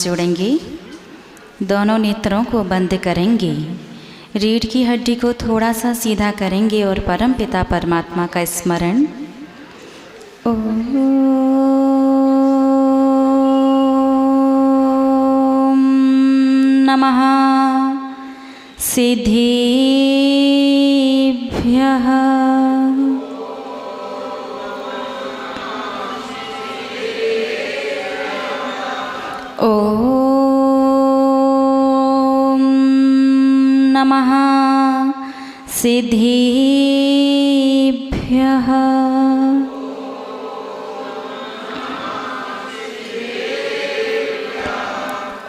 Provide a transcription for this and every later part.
जोड़ेंगे, दोनों नेत्रों को बंद करेंगे, रीढ़ की हड्डी को थोड़ा सा सीधा करेंगे और परम पिता परमात्मा का स्मरण ओम नमः सिद्धेभ्यः। ओम नमः सिद्धेभ्यः।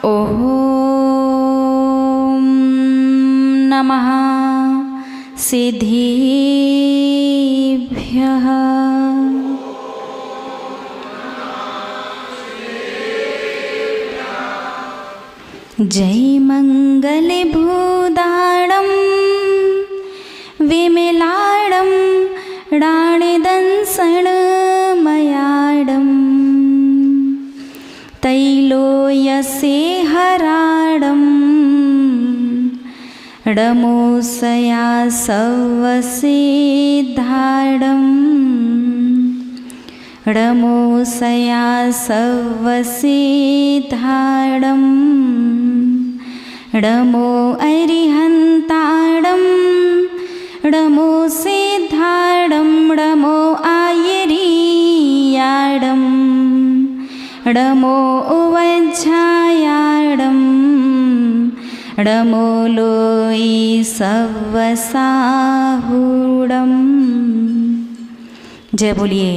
ओम नमः सिद्धेभ्यः। जय मंगल भूदाणं विमलाडं डाणिदंसणमयाडं तैलोयसे हराडं डमोसया सवसिद्धाडं डमोसया सवसिद्धाडं डमो अरिहन्ताडं डमो सिद्धाडं डमो आयरीयाडं डमो उवज्झायाडं डमो लोई सवसाहूडं। जय बोलिए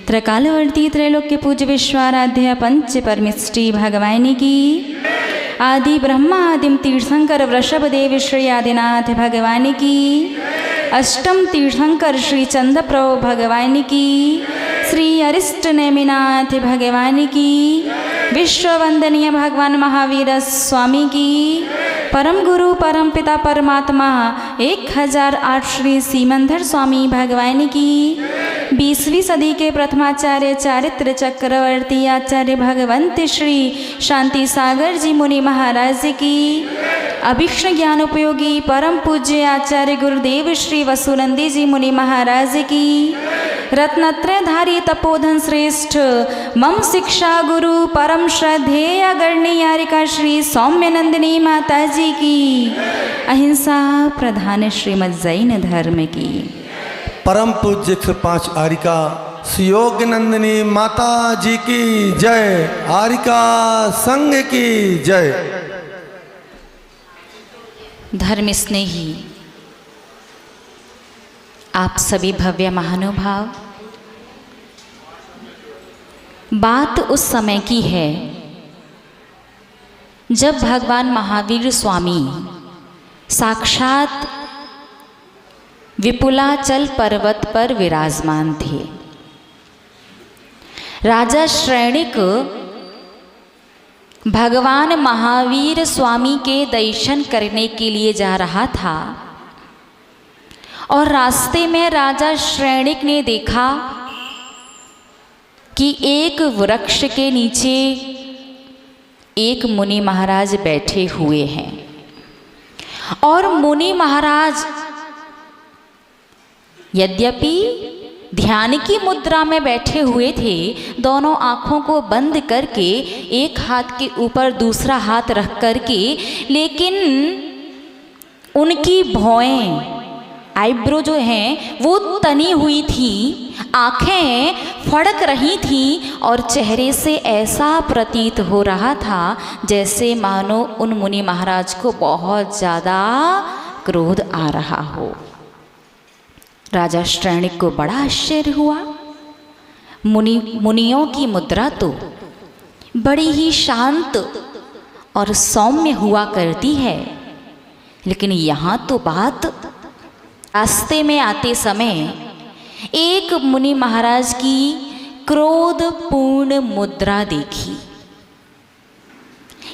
त्रकालवर्ती त्रैलोक्य पूज्य विश्वाराध्य पंच परमिष्टि भगवान की। आदि ब्रह्मा आदिम तीर्थंकर वृषभ देव श्री आदिनाथ भगवान की। अष्टम तीर्थंकर श्री चंद्रप्रभु भगवान की। श्री अरिष्ट नेमिनाथ भगवान की। विश्व वंदनीय भगवान महावीर स्वामी की। परम गुरु परम पिता परमात्मा 1008 श्री सीमंधर स्वामी भगवान की। 20वीं सदी के प्रथमाचार्य चारित्र चक्रवर्ती आचार्य भगवंत श्री शांति सागर जी मुनि महाराज की। अभीक्ष्ण ज्ञान उपयोगी परम पूज्य आचार्य गुरुदेव श्री वसुनंदी जी मुनि महाराज की। रत्नत्रयधारी तपोधन श्रेष्ठ मम शिक्षा गुरु परम श्रद्धेय गणनीयारिका श्री सौम्यनंदिनी माता जी की। अहिंसा प्रधान श्रीमद जैन धर्म की। परम पूज्य 105 आरिका सुयोग नंदिनी माता जी की जय। आरिका संघ की जय। धर्म स्नेही आप सभी भव्य महानुभाव, बात उस समय की है जब भगवान महावीर स्वामी साक्षात विपुलाचल पर्वत पर विराजमान थे। राजा श्रेणिक भगवान महावीर स्वामी के दर्शन करने के लिए जा रहा था और रास्ते में राजा श्रेणिक ने देखा कि एक वृक्ष के नीचे एक मुनि महाराज बैठे हुए हैं और मुनि महाराज यद्यपि ध्यान की मुद्रा में बैठे हुए थे, दोनों आँखों को बंद करके एक हाथ के ऊपर दूसरा हाथ रख करके, लेकिन उनकी भौएं आईब्रो जो हैं वो तनी हुई थी, आँखें फड़क रही थी और चेहरे से ऐसा प्रतीत हो रहा था जैसे मानो उन मुनि महाराज को बहुत ज़्यादा क्रोध आ रहा हो। राजा श्रेणिक को बड़ा आश्चर्य हुआ। मुनियों की मुद्रा तो बड़ी ही शांत और सौम्य हुआ करती है, लेकिन यहाँ तो बात रास्ते में आते समय एक मुनि महाराज की क्रोधपूर्ण मुद्रा देखी।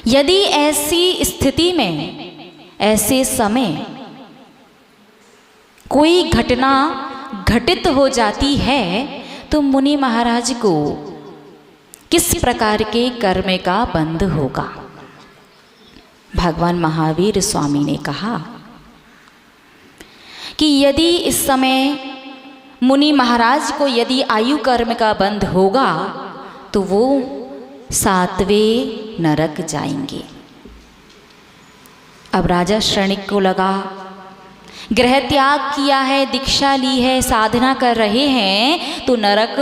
यदि ऐसी स्थिति में ऐसे समय कोई घटना घटित हो जाती है तो मुनि महाराज को किस प्रकार के कर्म का बंध होगा। भगवान महावीर स्वामी ने कहा कि यदि इस समय मुनि महाराज को यदि आयु कर्म का बंध होगा तो वो 7वें नरक जाएंगे। अब राजा शरणिक को लगा, गृह त्याग किया है, दीक्षा ली है, साधना कर रहे हैं, तो नरक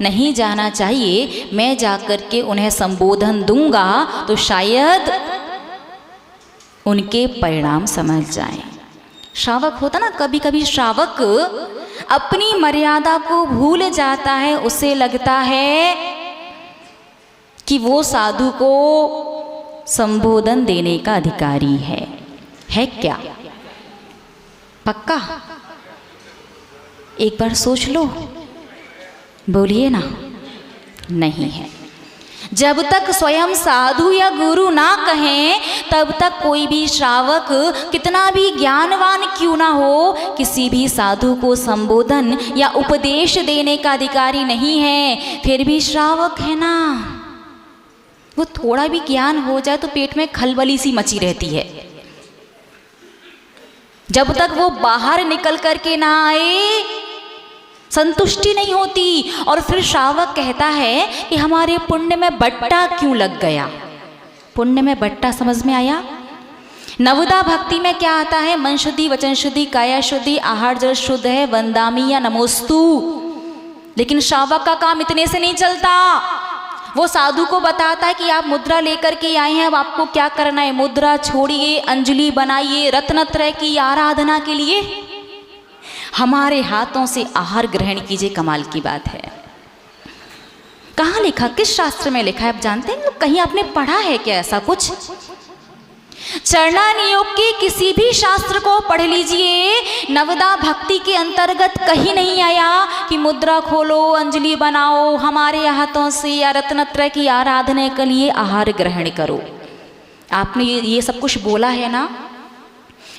नहीं जाना चाहिए। मैं जाकर के उन्हें संबोधन दूंगा तो शायद उनके परिणाम समझ जाएं। श्रावक होता ना, कभी कभी श्रावक अपनी मर्यादा को भूल जाता है। उसे लगता है कि वो साधु को संबोधन देने का अधिकारी है क्या? पक्का? एक बार सोच लो, बोलिए ना। नहीं है। जब तक स्वयं साधु या गुरु ना कहें तब तक कोई भी श्रावक कितना भी ज्ञानवान क्यों ना हो, किसी भी साधु को संबोधन या उपदेश देने का अधिकारी नहीं है। फिर भी श्रावक है ना, वो थोड़ा भी ज्ञान हो जाए तो पेट में खलबली सी मची रहती है। जब तक वो बाहर निकल करके ना आए संतुष्टि नहीं होती। और फिर श्रावक कहता है कि हमारे पुण्य में बट्टा क्यों लग गया। पुण्य में बट्टा समझ में आया? नवदा भक्ति में क्या आता है? मन शुद्धि, वचन शुद्धि, काया शुद्धि, आहार जल शुद्ध है, वंदामी या नमोस्तु। लेकिन श्रावक का काम इतने से नहीं चलता। वो साधु को बताता है कि आप मुद्रा लेकर के आए हैं, अब आपको क्या करना है? मुद्रा छोड़िए, अंजलि बनाइए, रत्नत्रय की आराधना के लिए हमारे हाथों से आहार ग्रहण कीजिए। कमाल की बात है। कहाँ लिखा, किस शास्त्र में लिखा है आप जानते हैं? कहीं आपने पढ़ा है क्या ऐसा कुछ? चरणानियोग के किसी भी शास्त्र को पढ़ लीजिए, नवदा भक्ति के अंतर्गत कहीं नहीं आया कि मुद्रा खोलो, अंजलि बनाओ, हमारे हाथों से या रत्नत्रय की आराधना के लिए आहार ग्रहण करो। आपने ये सब कुछ बोला है ना,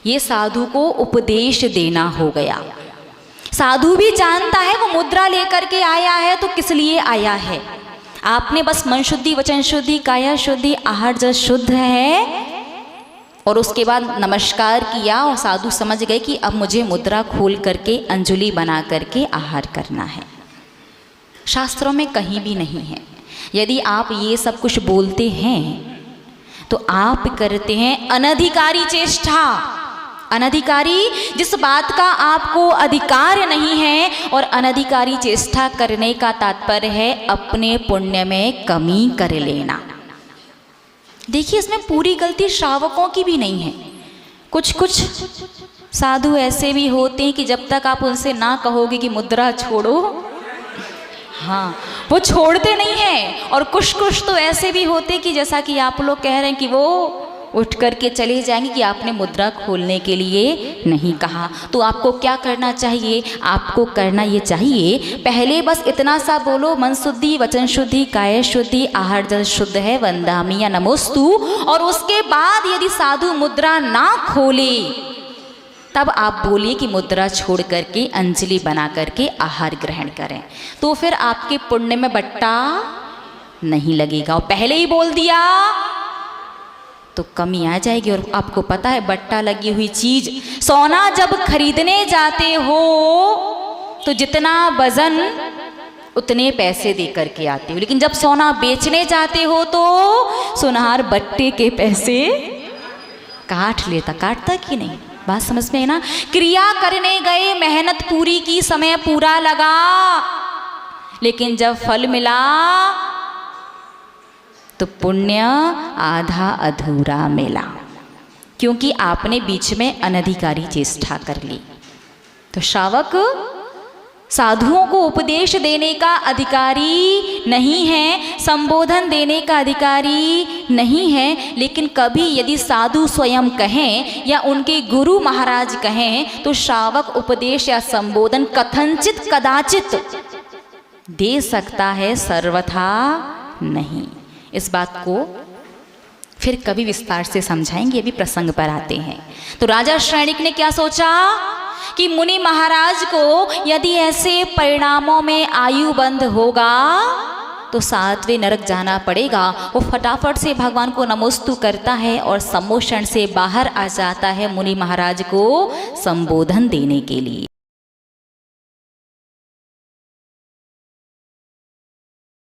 ये साधु को उपदेश देना हो गया। साधु भी जानता है वो मुद्रा लेकर के आया है तो किस लिए आया है। आपने बस मन शुद्धि, वचन शुद्धि, काया शुद्धि, आहार जल शुद्ध है और उसके बाद नमस्कार किया और साधु समझ गए कि अब मुझे मुद्रा खोल करके अंजलि बना करके आहार करना है। शास्त्रों में कहीं भी नहीं है। यदि आप ये सब कुछ बोलते हैं तो आप करते हैं अनधिकारी चेष्टा। अनधिकारी, जिस बात का आपको अधिकार नहीं है, और अनधिकारी चेष्टा करने का तात्पर्य है अपने पुण्य में कमी कर लेना। देखिए, इसमें पूरी गलती श्रावकों की भी नहीं है। कुछ कुछ साधु ऐसे भी होते हैं कि जब तक आप उनसे ना कहोगे कि मुद्रा छोड़ो, हाँ, वो छोड़ते नहीं हैं। और कुछ कुछ तो ऐसे भी होते कि जैसा कि आप लोग कह रहे हैं कि वो उठ करके चले जाएंगे कि आपने मुद्रा खोलने के लिए नहीं कहा। तो आपको क्या करना चाहिए? आपको करना ये चाहिए, पहले बस इतना सा बोलो, मन शुद्धि, वचन शुद्धि, काया शुद्धि, आहार जल शुद्ध है, वंदामी या नमोस्तु। और उसके बाद यदि साधु मुद्रा ना खोले तब आप बोलिए कि मुद्रा छोड़ करके अंजलि बना करके आहार ग्रहण करें। तो फिर आपके पुण्य में बट्टा नहीं लगेगा। और पहले ही बोल दिया तो कमी आ जाएगी। और आपको पता है, बट्टा लगी हुई चीज, सोना जब खरीदने जाते हो तो जितना वजन उतने पैसे दे करके आते हो, लेकिन जब सोना बेचने जाते हो तो सुनार बट्टे के पैसे काट लेता। काटता कि नहीं? बात समझ में है ना? क्रिया करने गए, मेहनत पूरी की, समय पूरा लगा, लेकिन जब फल मिला तो पुण्य आधा अधूरा मिला, क्योंकि आपने बीच में अनधिकारी चेष्टा कर ली। तो श्रावक साधुओं को उपदेश देने का अधिकारी नहीं है, संबोधन देने का अधिकारी नहीं है। लेकिन कभी यदि साधु स्वयं कहें या उनके गुरु महाराज कहें तो श्रावक उपदेश या संबोधन कथनचित कदाचित दे सकता है, सर्वथा नहीं। इस बात को फिर कभी विस्तार से समझाएंगे, अभी प्रसंग पर आते हैं। तो राजा शरणिक ने क्या सोचा कि मुनि महाराज को यदि ऐसे परिणामों में आयु बंध होगा तो 7वें नरक जाना पड़ेगा। वो फटाफट से भगवान को नमोस्तु करता है और सम्मोषण से बाहर आ जाता है मुनि महाराज को संबोधन देने के लिए।